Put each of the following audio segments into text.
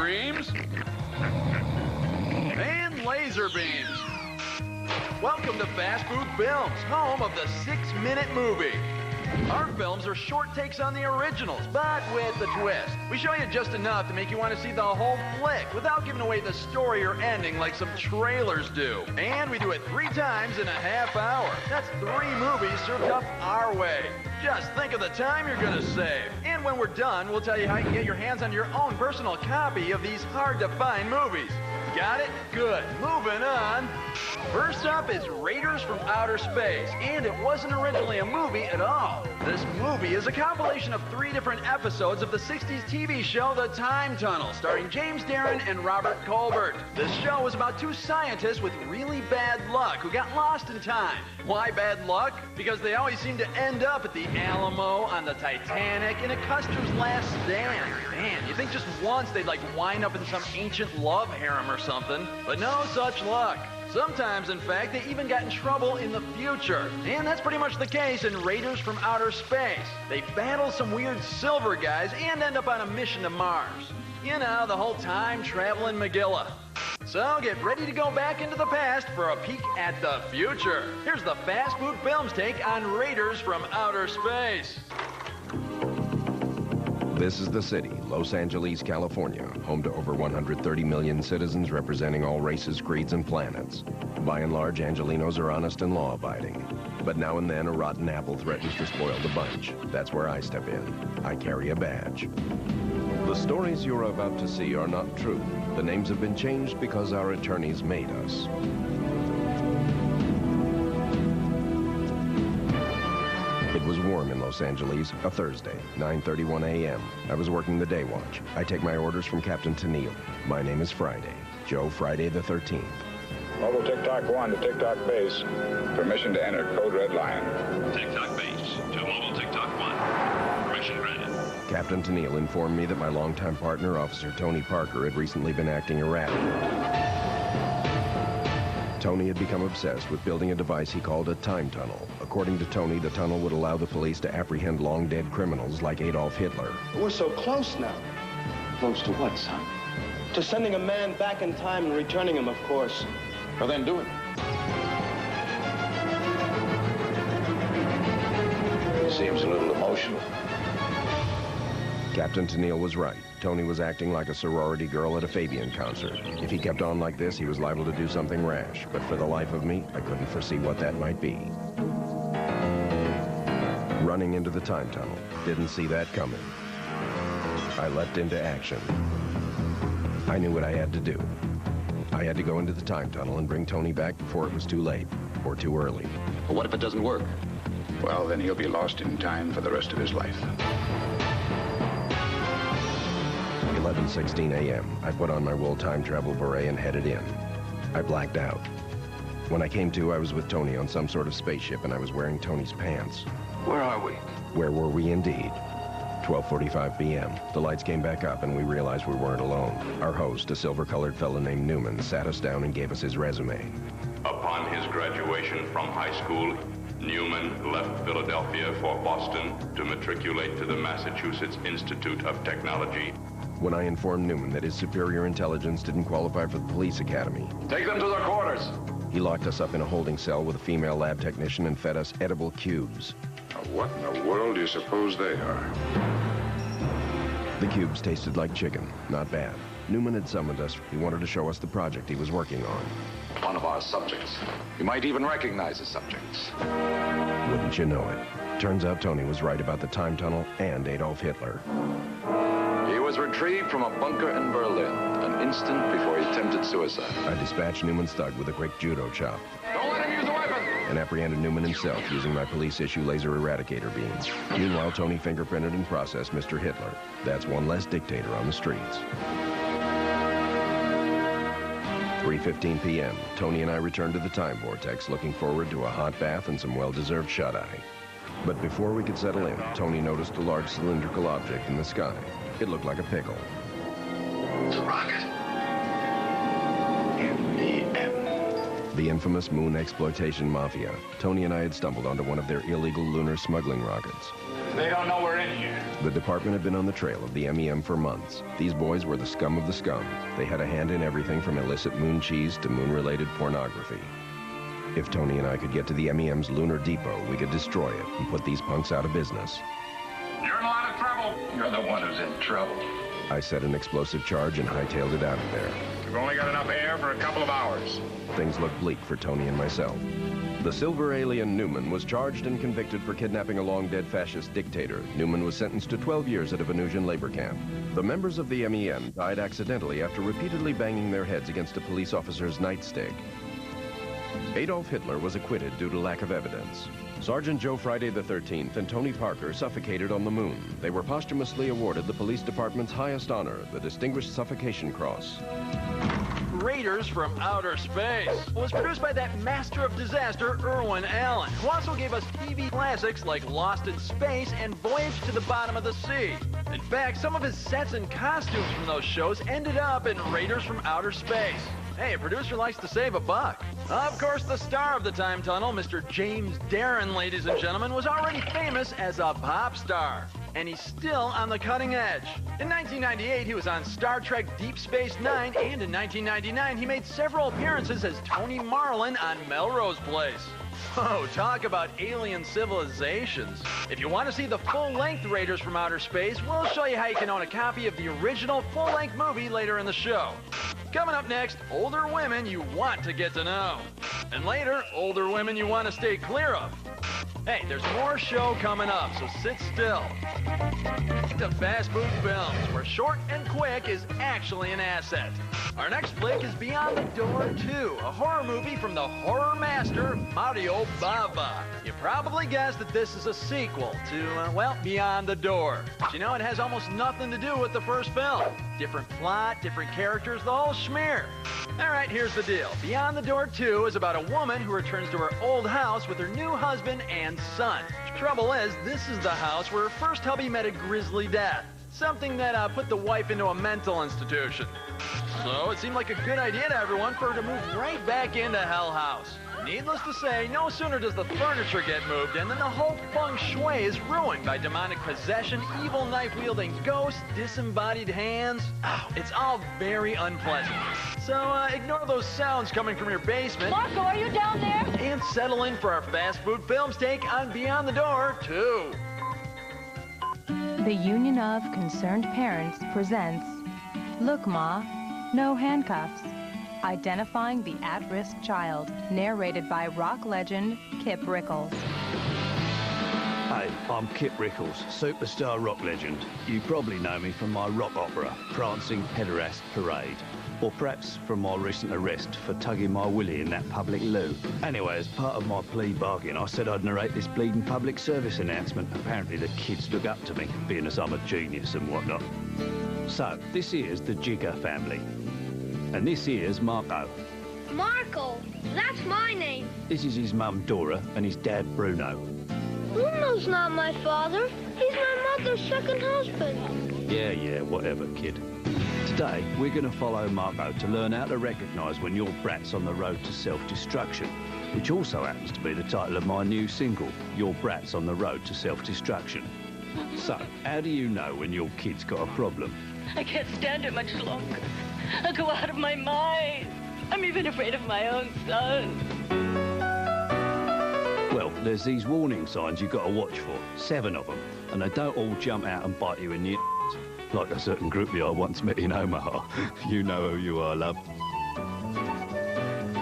screams, and laser beams. Welcome to Fast Food Films, home of the 6-minute movie. Our films are short takes on the originals, but with a twist. We show you just enough to make you want to see the whole flick without giving away the story or ending like some trailers do. And we do it 3 times in a half hour. That's 3 movies served up our way. Just think of the time you're gonna save. And when we're done, we'll tell you how you can get your hands on your own personal copy of these hard-to-find movies. Got it? Good. Moving on. First up is Raiders from Outer Space, and it wasn't originally a movie at all. This movie is a compilation of 3 different episodes of the 60s TV show The Time Tunnel, starring James Darren and Robert Colbert. This show was about 2 scientists with really bad luck who got lost in time. Why bad luck? Because they always seem to end up at the Alamo, on the Titanic, and at Custer's Last Stand. Man, you think just once they'd like wind up in some ancient love harem or something, but no such luck. Sometimes, in fact, they even got in trouble in the future. And that's pretty much the case in Raiders from Outer Space. They battle some weird silver guys and end up on a mission to Mars. You know, the whole time-traveling Megillah. So get ready to go back into the past for a peek at the future. Here's the Fast Food Films take on Raiders from Outer Space. This is the city, Los Angeles, California, home to over 130 million citizens representing all races, creeds, and planets. By and large, Angelinos are honest and law-abiding. But now and then, a rotten apple threatens to spoil the bunch. That's where I step in. I carry a badge. The stories you're about to see are not true. The names have been changed because our attorneys made us. It was warm in Los Angeles, a Thursday, 9:31 a.m. I was working the day watch. I take my orders from Captain Tennille. My name is Friday, Joe Friday the 13th. Mobile TikTok 1 to TikTok base. Permission to enter code red line. TikTok base to mobile TikTok 1. Permission granted. Captain Tennille informed me that my longtime partner, Officer Tony Parker, had recently been acting erratic. Tony had become obsessed with building a device he called a time tunnel. According to Tony, the tunnel would allow the police to apprehend long-dead criminals like Adolf Hitler. We're so close now. Close to what, son? To sending a man back in time and returning him, of course. Well, then do it. Seems a little emotional. Captain Tennille was right. Tony was acting like a sorority girl at a Fabian concert. If he kept on like this, he was liable to do something rash. But for the life of me, I couldn't foresee what that might be. Running into the time tunnel. Didn't see that coming. I leapt into action. I knew what I had to do. I had to go into the time tunnel and bring Tony back before it was too late, or too early. But what if it doesn't work? Well, then he'll be lost in time for the rest of his life. 11:16 a.m. I put on my wool time travel beret and headed in. I blacked out. When I came to, I was with Tony on some sort of spaceship, and I was wearing Tony's pants. Where are we? Where were we indeed? 12:45 p.m. The lights came back up, and we realized we weren't alone. Our host, a silver-colored fellow named Newman, sat us down and gave us his resume. Upon his graduation from high school, Newman left Philadelphia for Boston to matriculate to the Massachusetts Institute of Technology. When I informed Newman that his superior intelligence didn't qualify for the police academy, Take them to their quarters. he locked us up in a holding cell with a female lab technician and fed us edible cubes. Now, what in the world do you suppose they are? The cubes tasted like chicken. Not bad. Newman had summoned us. He wanted to show us the project he was working on. One of our subjects. You might even recognize the subjects. Wouldn't you know it? Turns out Tony was right about the time tunnel and Adolf Hitler. He was retrieved from a bunker in Berlin an instant before he attempted suicide. I dispatched Newman's thug with a quick judo chop Don't let him use a weapon! and apprehended Newman himself using my police-issue laser eradicator beams. Meanwhile, Tony fingerprinted and processed Mr. Hitler. That's one less dictator on the streets. 3:15 p.m. Tony and I returned to the time vortex, looking forward to a hot bath and some well-deserved shut-eye. But before we could settle in, Tony noticed a large cylindrical object in the sky. It looked like a pickle. It's a rocket. M.E.M. The infamous Moon Exploitation Mafia. Tony and I had stumbled onto one of their illegal lunar smuggling rockets. They don't know we're in here. The department had been on the trail of the MEM for months. These boys were the scum of the scum. They had a hand in everything from illicit moon cheese to moon-related pornography. If Tony and I could get to the MEM's lunar depot, we could destroy it and put these punks out of business. You're in a lot of trouble. You're the one who's in trouble. I set an explosive charge and hightailed it out of there. We've only got enough air for a couple of hours. Things looked bleak for Tony and myself. The silver alien Newman was charged and convicted for kidnapping a long-dead fascist dictator. Newman was sentenced to 12 years at a Venusian labor camp. The members of the MEM died accidentally after repeatedly banging their heads against a police officer's nightstick. Adolf Hitler was acquitted due to lack of evidence. Sergeant Joe Friday the 13th and Tony Parker suffocated on the moon. They were posthumously awarded the police department's highest honor, the Distinguished Suffocation Cross. Raiders from Outer Space was produced by that master of disaster, Irwin Allen, who also gave us TV classics like Lost in Space and Voyage to the Bottom of the Sea. In fact, some of his sets and costumes from those shows ended up in Raiders from Outer Space. Hey, a producer likes to save a buck. Of course, the star of the time tunnel, Mr. James Darren, ladies and gentlemen, was already famous as a pop star. And he's still on the cutting edge. In 1998, he was on Star Trek Deep Space Nine, and in 1999, he made several appearances as Tony Marlin on Melrose Place. Oh, talk about alien civilizations. If you want to see the full-length Raiders from Outer Space, we'll show you how you can own a copy of the original full-length movie later in the show. Coming up next, older women you want to get to know. And later, older women you want to stay clear of. Hey, there's more show coming up, so sit still. To Fast Food Films, where short and quick is actually an asset. Our next flick is Beyond the Door 2, a horror movie from the horror master, Mario Bava. You probably guessed that this is a sequel to, well, Beyond the Door. But you know, it has almost nothing to do with the first film. Different plot, different characters, the whole schmear. All right, here's the deal. Beyond the Door 2 is about a woman who returns to her old house with her new husband and son. Trouble is, this is the house where her first hubby met a grisly death. Something that put the wife into a mental institution. So it seemed like a good idea to everyone for her to move right back into Hell House. Needless to say, no sooner does the furniture get moved in than the whole feng shui is ruined by demonic possession, evil knife-wielding ghosts, disembodied hands. Oh, it's all very unpleasant. So ignore those sounds coming from your basement. Marco, are you down there? And settle in for our Fast Food Films take on Beyond the Door 2. The Union of Concerned Parents presents Look, Ma, No Handcuffs. Identifying the At-Risk Child, narrated by rock legend Kip Rickles. Hey, I'm Kip Rickles, superstar rock legend. You probably know me from my rock opera, Prancing Pederast Parade. Or perhaps from my recent arrest for tugging my willy in that public loo. Anyway, as part of my plea bargain, I said I'd narrate this bleeding public service announcement. Apparently the kids look up to me, being as I'm a genius and whatnot. So, this here's the Jigger family. And this here's Marco. Marco, that's my name. This is his mum, Dora, and his dad, Bruno. Bruno's not my father. He's my mother's second husband. Yeah, whatever, kid. Today, we're going to follow Marco to learn how to recognise when your brat's on the road to self-destruction, which also happens to be the title of my new single, Your Brat's on the Road to Self-Destruction. So, how do you know when your kid's got a problem? I can't stand it much longer. I go out of my mind. I'm even afraid of my own son. Well, there's these warning signs you've got to watch for, 7 of them, and they don't all jump out and bite you in the like a certain groupie I once met in Omaha. You know who you are, love.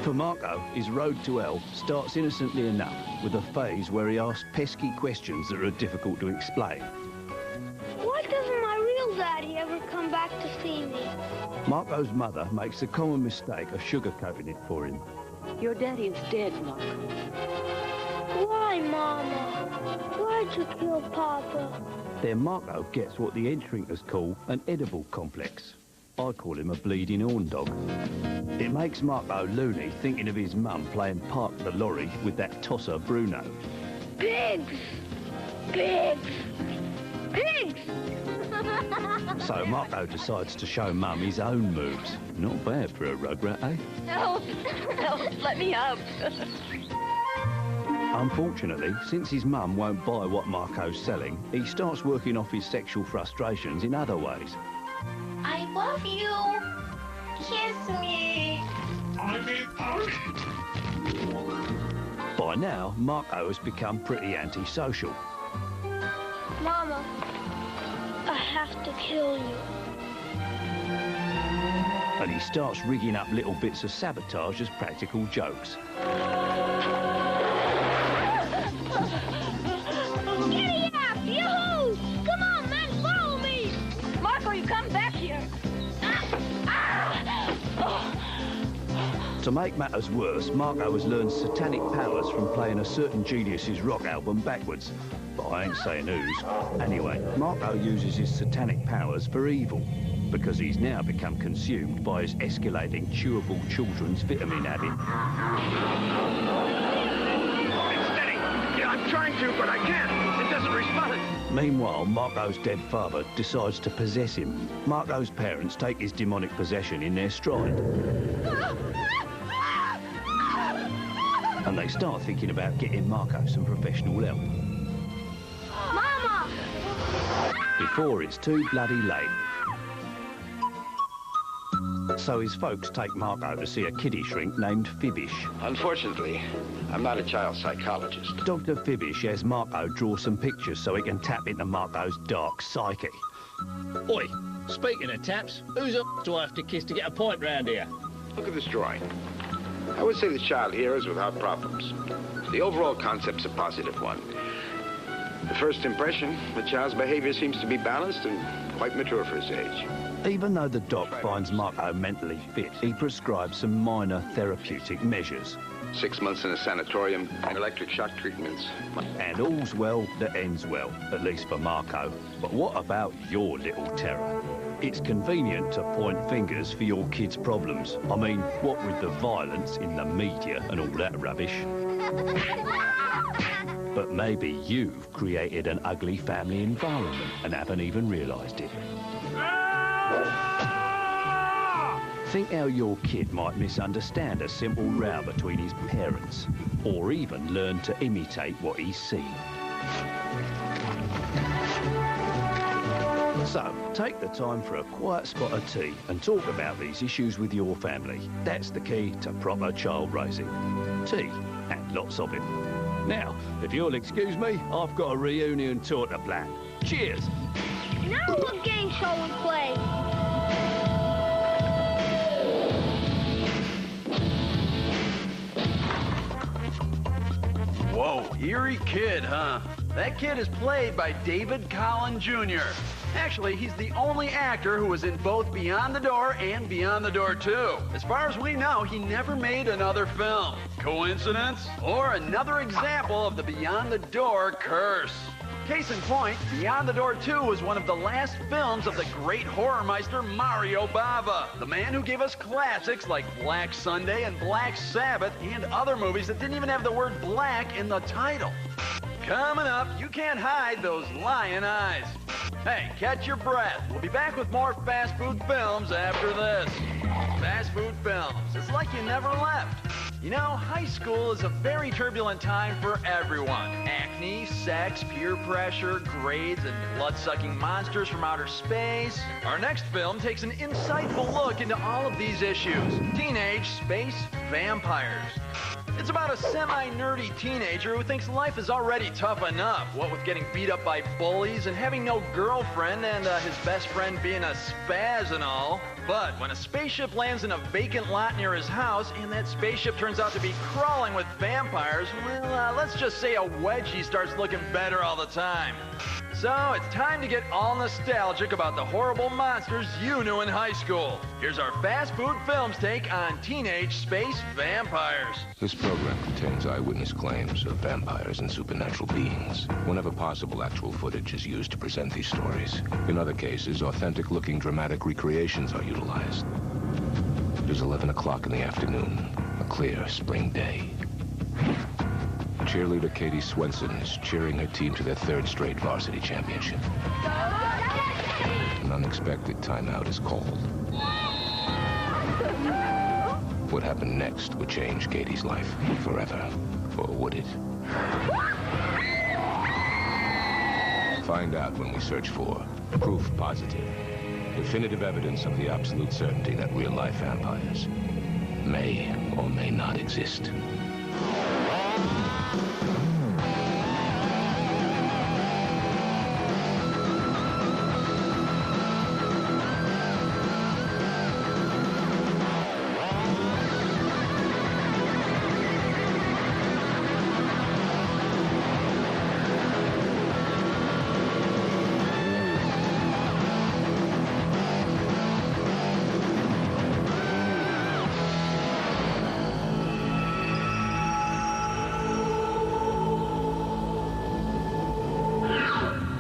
For Marco, his road to hell starts innocently enough with a phase where he asks pesky questions that are difficult to explain. Why doesn't my real daddy ever come back to see me? Marco's mother makes the common mistake of sugarcoating it for him. Your daddy is dead, Marco. Why, Mama? Why'd you kill Papa? Then Marco gets what the entry-drinkers call an edible complex. I call him a bleeding horn dog. It makes Marco loony thinking of his mum playing Park the Lorry with that tosser Bruno. Pigs! Pigs! Pigs! So Marco decides to show Mum his own moves. Not bad for a rugrat, eh? Help! Help! Let me out! Unfortunately, since his mum won't buy what Marco's selling, he starts working off his sexual frustrations in other ways. I love you. Kiss me. By now, Marco has become pretty antisocial. Mama, I have to kill you. And he starts rigging up little bits of sabotage as practical jokes. Giddy up, yoo-hoo! Come on, men, follow me! Marco, you come back here. To make matters worse, Marco has learned satanic powers from playing a certain genius's rock album backwards. But I ain't saying whose. Anyway, Marco uses his satanic powers for evil, because he's now become consumed by his escalating chewable children's vitamin habit. Steady! Yeah, I'm trying to, but I can't. It doesn't respond. Meanwhile, Marco's dead father decides to possess him. Marco's parents take his demonic possession in their stride. And they start thinking about getting Marco some professional help. Mama! Before it's too bloody late. So his folks take Marco to see a kiddie shrink named Fibish. Unfortunately, I'm not a child psychologist. Dr. Fibish has Marco draw some pictures so he can tap into Marco's dark psyche. Oi, speaking of taps, whose do I have to kiss to get a point round here? Look at this drawing. I would say the child here is without problems. The overall concept's a positive one. The first impression, the child's behavior seems to be balanced and quite mature for his age. Even though the doc finds Marco mentally fit, he prescribes some minor therapeutic measures. 6 months in a sanatorium and electric shock treatments. And all's well that ends well, at least for Marco. But what about your little terror? It's convenient to point fingers for your kids' problems. I mean, what with the violence in the media and all that rubbish. But maybe you've created an ugly family environment and haven't even realised it. Think how your kid might misunderstand a simple row between his parents, or even learn to imitate what he's seen. So, take the time for a quiet spot of tea and talk about these issues with your family. That's the key to proper child raising. Tea, and lots of it. Now, if you'll excuse me, I've got a reunion tour to plan. Cheers! Now what game shall we play? Whoa, eerie kid, huh? That kid is played by David Collin Jr. Actually, he's the only actor who was in both Beyond the Door and Beyond the Door 2. As far as we know, he never made another film. Coincidence? Or another example of the Beyond the Door curse. Case in point, Beyond the Door 2 was one of the last films of the great horror meister Mario Bava, the man who gave us classics like Black Sunday and Black Sabbath and other movies that didn't even have the word black in the title. Coming up, you can't hide those lion eyes. Hey, catch your breath. We'll be back with more fast food films after this. Fast food films. It's like you never left. You know, high school is a very turbulent time for everyone. Acne, sex, peer pressure, grades, and blood-sucking monsters from outer space. Our next film takes an insightful look into all of these issues. Teenage space vampires. It's about a semi-nerdy teenager who thinks life is already tough enough, what with getting beat up by bullies and having no girlfriend and his best friend being a spaz and all. But when a spaceship lands in a vacant lot near his house and that spaceship turns out to be crawling with vampires, well, let's just say a wedgie starts looking better all the time. So it's time to get all nostalgic about the horrible monsters you knew in high school. Here's our fast food films take on teenage space vampires. This program contains eyewitness claims of vampires and supernatural beings. Whenever possible, actual footage is used to present these stories. In other cases, authentic-looking dramatic recreations are utilized. It is 11 o'clock in the afternoon, a clear spring day. Cheerleader Katie Swenson is cheering her team to their third straight varsity championship. An unexpected timeout is called. What happened next would change Katie's life forever. Or would it? Find out when we search for proof positive, definitive evidence of the absolute certainty that real-life vampires may or may not exist.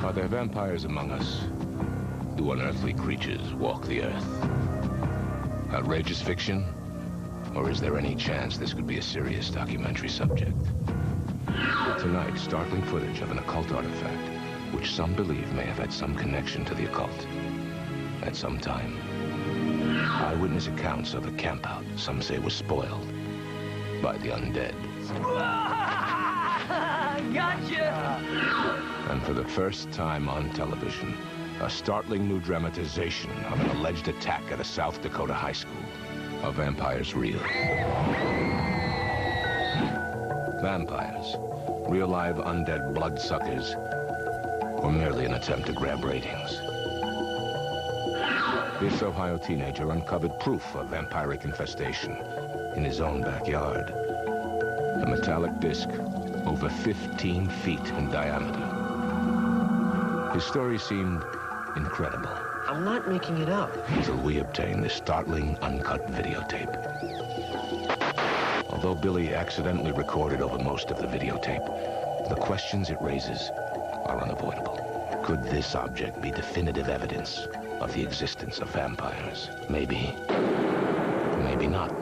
Are there vampires among us? Do unearthly creatures walk the earth? Outrageous fiction? Or is there any chance this could be a serious documentary subject? Tonight, startling footage of an occult artifact, which some believe may have had some connection to the occult at some time. Eyewitness accounts of a campout some say was spoiled by the undead. Gotcha! And for the first time on television, a startling new dramatization of an alleged attack at a South Dakota high school. Are vampires real? Vampires, real live undead bloodsuckers, or merely an attempt to grab ratings? This Ohio teenager uncovered proof of vampiric infestation in his own backyard. A metallic disc over 15 feet in diameter. His story seemed incredible. I'm not making it up. Until we obtained this startling, uncut videotape. Although Billy accidentally recorded over most of the videotape, the questions it raises are unavoidable. Could this object be definitive evidence of the existence of vampires? Maybe. Maybe not.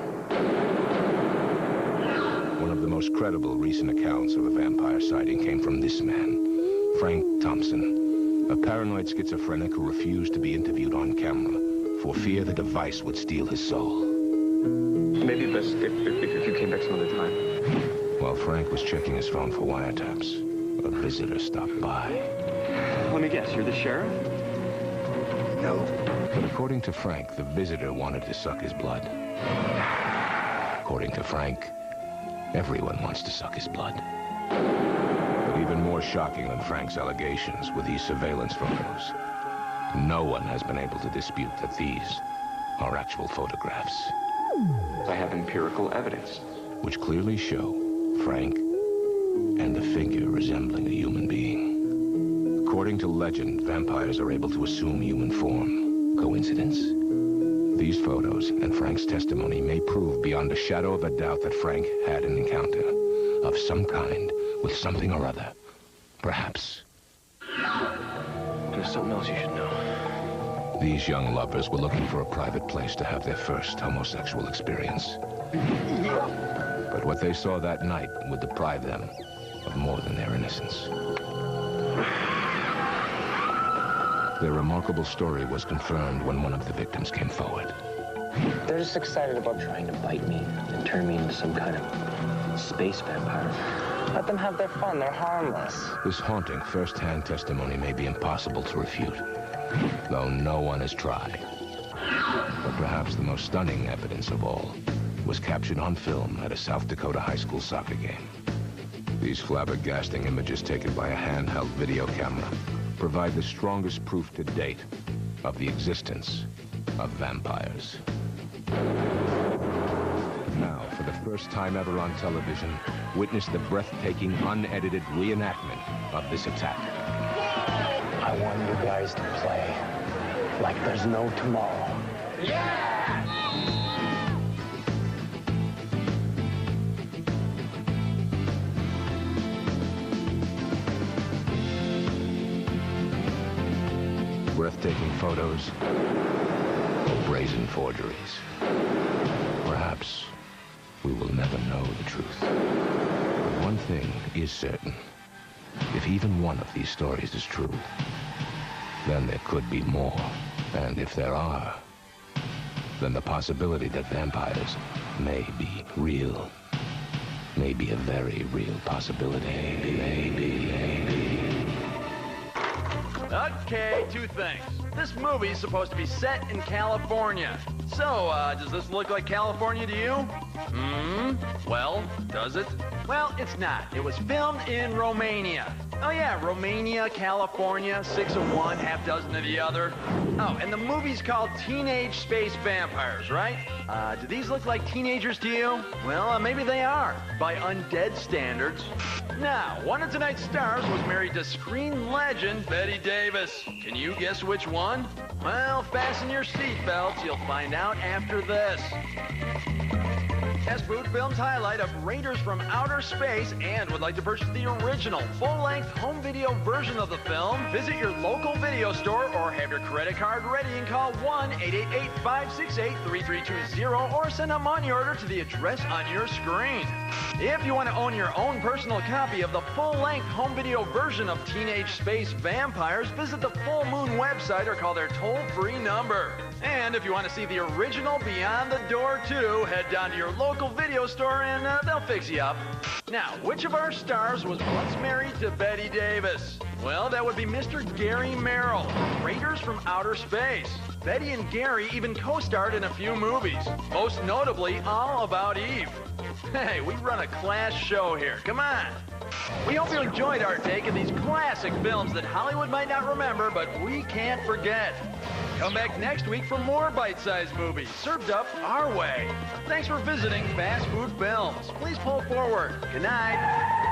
One of the most credible recent accounts of a vampire sighting came from this man, Frank Thompson, a paranoid schizophrenic who refused to be interviewed on camera for fear the device would steal his soul. Maybe best if you came back some other time. While Frank was checking his phone for wiretaps, a visitor stopped by. Let me guess, you're the sheriff? No. But according to Frank, the visitor wanted to suck his blood. According to Frank, everyone wants to suck his blood. But even more shocking than Frank's allegations were these surveillance photos. No one has been able to dispute that these are actual photographs. I have empirical evidence. Which clearly show Frank and a figure resembling a human being. According to legend, vampires are able to assume human form. Coincidence? These photos and Frank's testimony may prove beyond a shadow of a doubt that Frank had an encounter of some kind with something or other. Perhaps. There's something else you should know. These young lovers were looking for a private place to have their first homosexual experience. But what they saw that night would deprive them of more than their innocence. Their remarkable story was confirmed when one of the victims came forward. They're just excited about trying to bite me and turn me into some kind of space vampire. Let them have their fun. They're harmless. This haunting first-hand testimony may be impossible to refute, though no one has tried. But perhaps the most stunning evidence of all was captured on film at a South Dakota high school soccer game. These flabbergasting images taken by a handheld video camera provide the strongest proof to date of the existence of vampires. Now, for the first time ever on television, witness the breathtaking, unedited reenactment of this attack. I want you guys to play like there's no tomorrow. Yeah! Breathtaking photos or brazen forgeries. Perhaps we will never know the truth. But one thing is certain. If even one of these stories is true, then there could be more. And if there are, then the possibility that vampires may be real may be a very real possibility. Okay, two things. This movie's supposed to be set in California. So, does this look like California to you? Well, does it? Well, it's not. It was filmed in Romania. Oh yeah, Romania, California, 6 of one, half dozen of the other. Oh, and the movie's called Teenage Space Vampires, right? Do these look like teenagers to you? Well, maybe they are, by undead standards. Now, one of tonight's stars was married to screen legend Bette Davis. Can you guess which one? Well, fasten your seatbelts. You'll find out after this. Fast Food Films highlight of Raiders from Outer Space and would like to purchase the original full-length home video version of the film, visit your local video store or have your credit card ready and call 1-888-568-3320 or send a money order to the address on your screen. If you want to own your own personal copy of the full-length home video version of Teenage Space Vampires, visit the Full Moon website or call their toll-free number. And if you want to see the original Beyond the Door 2, head down to your local video store and they'll fix you up. Now, which of our stars was once married to Bette Davis? Well, that would be Mr. Gary Merrill from Raiders from Outer Space. Betty and Gary even co-starred in a few movies, most notably All About Eve. Hey, we run a class show here. Come on. We hope you enjoyed our take of these classic films that Hollywood might not remember, but we can't forget. Come back next week for more bite-sized movies served up our way. Thanks for visiting Fast Food Films. Please pull forward. Good night.